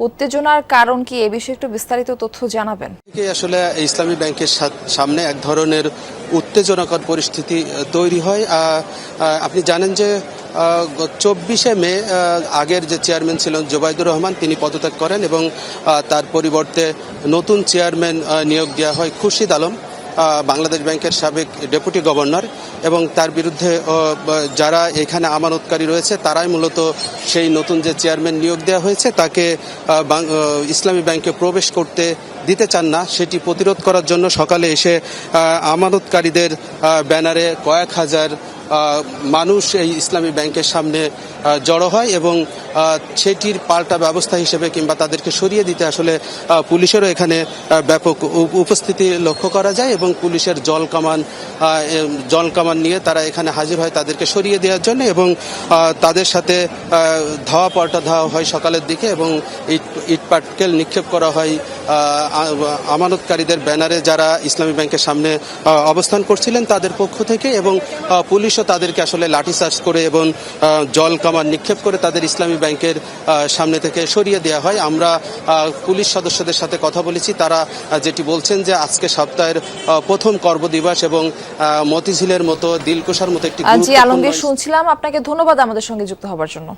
উত্তেজনার কারণ কি এ বিষয়ে একটু বিস্তারিত তথ্য জানাবেন? আসলে ইসলামী ব্যাংকের সামনে এক ধরনের উত্তেজনাকর পরিস্থিতি তৈরি হয়। আপনি জানেন যে 24শে মে আগের যে চেয়ারম্যান ছিলেন জোবাইদুর রহমান তিনি পদত্যাগ করেন এবং তার পরিবর্তে নতুন চেয়ারম্যান নিয়োগ দেওয়া হয় খুরশিদ আলম, বাংলাদেশ ব্যাংকের সাবেক ডেপুটি গভর্নর, এবং তার বিরুদ্ধে যারা এখানে আমানতকারী রয়েছে তারাই মূলত সেই নতুন যে চেয়ারম্যান নিয়োগ দেওয়া হয়েছে তাকে ইসলামী ব্যাংকে প্রবেশ করতে দিতে চান না। সেটি প্রতিরোধ করার জন্য সকালে এসে আমানতকারীদের ব্যানারে কয়েক হাজার মানুষ এই ইসলামী ব্যাংকের সামনে জড়ো হয় এবং সেটির পাল্টা ব্যবস্থা হিসেবে কিংবা তাদেরকে সরিয়ে দিতে আসলে পুলিশেরও এখানে ব্যাপক উপস্থিতি লক্ষ্য করা যায় এবং পুলিশের জল কামান নিয়ে তারা এখানে হাজির হয় তাদেরকে সরিয়ে দেওয়ার জন্য এবং তাদের সাথে ধাওয়া পাল্টা ধাওয়া হয় সকালের দিকে এবং ইট পাটকেল নিক্ষেপ করা হয় আমানতকারীদের ব্যানারে যারা ইসলামী ব্যাংকের সামনে অবস্থান করছিলেন তাদের পক্ষ থেকে, এবং পুলিশও তাদেরকে আসলে লাঠিচার্জ করে এবং জল কামান নিক্ষেপ করে তাদের ইসলামী ব্যাংকের সামনে থেকে সরিয়ে দেওয়া হয়। আমরা পুলিশ সদস্যদের সাথে কথা বলেছি, তারা যেটি বলছেন যে আজকে সপ্তাহের প্রথম কর্মদিবস এবং মতিঝিলের মতো দিলকুশার মতো একটি জি আলমগীর শুনছিলাম, আপনাকে ধন্যবাদ আমাদের সঙ্গে যুক্ত হবার জন্য।